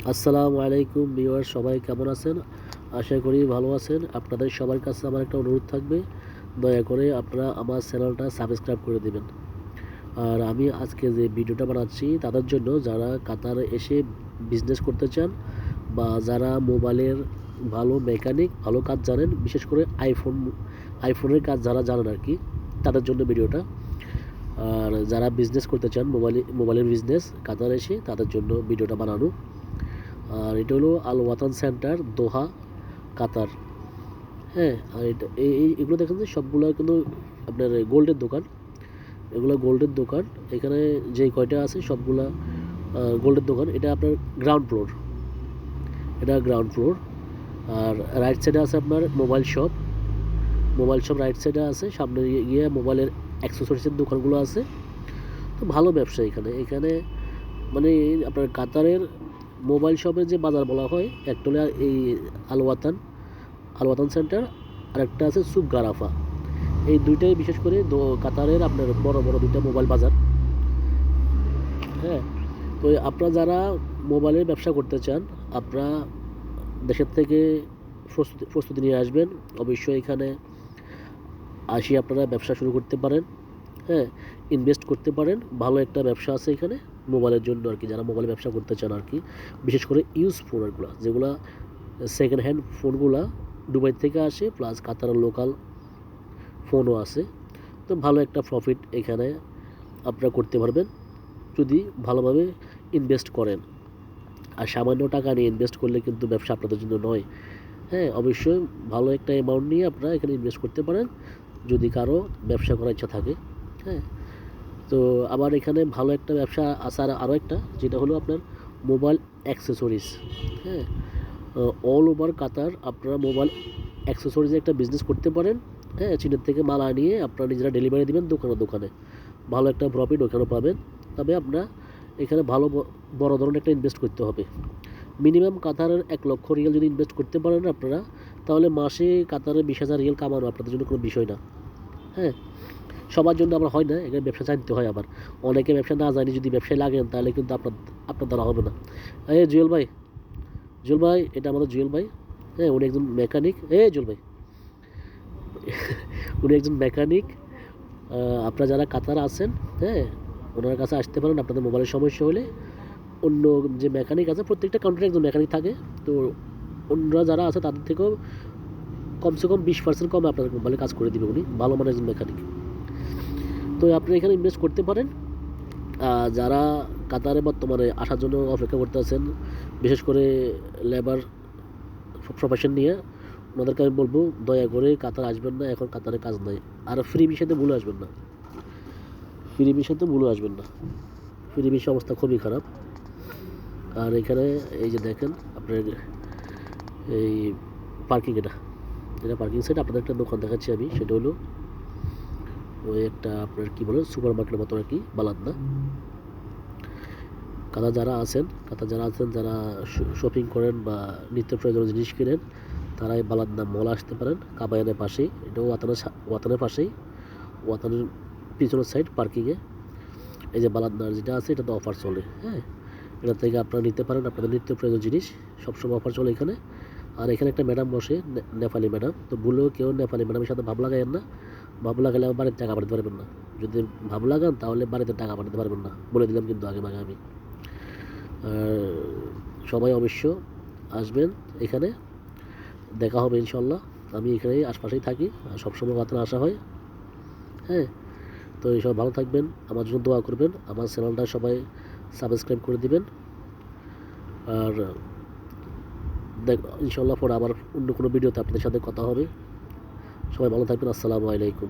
আসসালামু আলাইকুম ভিউয়ার, সবাই কেমন আছেন? আশা করি ভালো আছেন। আপনাদের সবার কাছে আমার একটা অনুরোধ থাকবে, দয়া করে আপনারা আমার চ্যানেলটা সাবস্ক্রাইব করে দিবেন। আর আমি আজকে যে ভিডিওটা বানাচ্ছি তাদের জন্য, যারা কাতারে এসে বিজনেস করতে চান বা যারা মোবাইলের ভালো মেকানিক, ভালো কাজ জানেন, বিশেষ করে আইফোনের কাজ যারা জানেন আর কি, তাদের জন্য ভিডিওটা। আর যারা বিজনেস করতে চান মোবাইলের বিজনেস কাতারে এসে, তাদের জন্য ভিডিওটা বানানো। আর এটা হলো আল ওয়াতান সেন্টার, দোহা, কাতার। হ্যাঁ, আর এটা এগুলো দেখেন যে সবগুলো কিন্তু আপনার গোল্ডের দোকান। এগুলো গোল্ডের দোকান। এখানে যে কয়টা আছে সবগুলা গোল্ডের দোকান। এটা আপনার গ্রাউন্ড ফ্লোর, এটা গ্রাউন্ড ফ্লোর। আর রাইট সাইডে আছে আপনার মোবাইল শপ রাইট সাইডে আছে। সামনে গিয়ে মোবাইলের অ্যাক্সেসরিজের দোকানগুলো আছে। তো ভালো ব্যবসা এখানে। এখানে মানে আপনার কাতারের মোবাইল শপের যে বাজার বলা হয়, একটা হলো এই আল ওয়াতান সেন্টার, আরেকটা আছে সুক গারাফা। এই দুইটাই বিশেষ করে কাতারের আপনার বড় বড় দুইটা মোবাইল বাজার। হ্যাঁ, তো আপনারা যারা মোবাইলের ব্যবসা করতে চান, আপনারা দেশের থেকে প্রস্তুতি নিয়ে আসবেন। অবশ্যই এখানে আসি আপনারা ব্যবসা শুরু করতে পারেন। হ্যাঁ, ইনভেস্ট করতে পারেন। ভালো একটা ব্যবসা আছে এখানে মোবাইলের জন্য আর কি, যারা মোবাইল ব্যবসা করতে চান আর কি। বিশেষ করে ইউজ ফোনগুলো, যেগুলো সেকেন্ড হ্যান্ড ফোনগুলা দুবাই থেকে আসে, প্লাস কাতারের লোকাল ফোনও আছে। তো ভালো একটা প্রফিট এখানে আপনারা করতে পারবেন যদি ভালোভাবে ইনভেস্ট করেন। আর সামান্য টাকা নিয়ে ইনভেস্ট করলে কিন্তু ব্যবসা আপনাদের জন্য নয়। হ্যাঁ, অবশ্যই ভালো একটা অ্যামাউন্ট নিয়ে আপনারা এখানে ইনভেস্ট করতে পারেন যদি কারো ব্যবসা করার ইচ্ছা থাকে। হ্যাঁ, তো আবার এখানে ভালো একটা ব্যবসা আছে আরও একটা, যেটা হলো আপনার মোবাইল অ্যাক্সেসরিজ। হ্যাঁ, অল ওভার কাতার আপনারা মোবাইল অ্যাক্সেসরিজে একটা বিজনেস করতে পারেন। হ্যাঁ, চীনের থেকে মাল আনিয়ে আপনারা নিজেরা ডেলিভারি দেবেন দোকানে। ভালো একটা প্রফিট ওখানেও পাবেন। তবে আপনার এখানে ভালো বড় ধরনের একটা ইনভেস্ট করতে হবে। মিনিমাম কাতারের 1,00,000 রিয়াল যদি ইনভেস্ট করতে পারেন আপনারা, তাহলে মাসে কাতারে 20,000 রিয়াল কামানো আপনাদের জন্য কোনো বিষয় না। হ্যাঁ, সবার জন্য আবার হয় না, এখানে ব্যবসা জানতে হয়। আবার অনেকে ব্যবসা না জানি যদি ব্যবসায় লাগেন, তাহলে কিন্তু আপনার দ্বারা হবে না। জুয়েল ভাই, এটা আমাদের জুয়েল ভাই। হ্যাঁ, উনি একজন মেকানিক। জুয়েল ভাই, উনি একজন মেকানিক। আপনারা যারা কাতারে আছেন, হ্যাঁ, ওনার কাছে আসতে পারেন আপনাদের মোবাইলের সমস্যা হলে। অন্য যে মেকানিক আছে, প্রত্যেকটা কাউন্টারে একজন মেকানিক থাকে। তো অন্যরা যারা আছে তাদের থেকেও কমসে কম 20% কমে আপনাদের মোবাইলে কাজ করে দিবে উনি। ভালো মানের একজন মেকানিক। তো আপনি এখানে ইনভেস্ট করতে পারেন। যারা কাতারে বর্তমানে আসার জন্য অপেক্ষা করতে আছেন, বিশেষ করে লেবার প্রফেশন নিয়ে, ওনাদেরকে আমি বলবো দয়া করে কাতার আসবেন না, এখন কাতারে কাজ নাই। আর ফ্রি ভিসাতে ভুলে আসবেন না, ফ্রি ভিসা অবস্থা খুবই খারাপ। আর এখানে এই যে দেখেন আপনার এই পার্কিং, এটা পার্কিং সাইড। আপনাদের একটা দোকান দেখাচ্ছি আমি, সেটা হলো ওই একটা আপনার কী বলে সুপার মার্কেটের মতো আর কি, বালাদনা। কাতার যারা আছেন যারা শপিং করেন বা নিত্য প্রয়োজনীয় জিনিস কিনেন, তারা এই বালাদনা মল আসতে পারেন। কাবায়ানের পাশেই, এটাও ওয়াতানের পাশেই, ওয়াতানের পিছনের সাইড পার্কিংয়ে। এই যে বালাদনার যেটা আছে, এটা তো অফার চলে। হ্যাঁ, এটা থেকে আপনারা নিতে পারেন আপনাদের নিত্য প্রয়োজনীয় জিনিস। সবসময় অফার চলে এখানে। আর এখানে একটা ম্যাডাম বসে, নেপালি ম্যাডাম। তো ভুলেও কেউ নেপালি ম্যাডামের সাথে ভাব লাগাইয়েন না। ভাব লাগালে আমার বাড়িতে টাকা পাঠাতে পারবেন না। যদি ভাব লাগান তাহলে বাড়িতে টাকা পাঠাতে পারবেন না, বলে দিলাম কিন্তু আগে আমি। সবাই অবশ্য আসবেন এখানে, দেখা হবে ইনশাল্লাহ। আমি এখানেই আশপাশেই থাকি আর সবসময় কাতারে আসা হয়। হ্যাঁ, তো এই সব ভালো থাকবেন, আমার জন্য দোয়া করবেন, আমার চ্যানেলটা সবাই সাবস্ক্রাইব করে দিবেন। আর ইনশাল্লাহ পরে আবার অন্য কোনো ভিডিওতে আপনাদের সাথে কথা হবে। সবাই ভালো থাকবেন। আসসালামু আলাইকুম।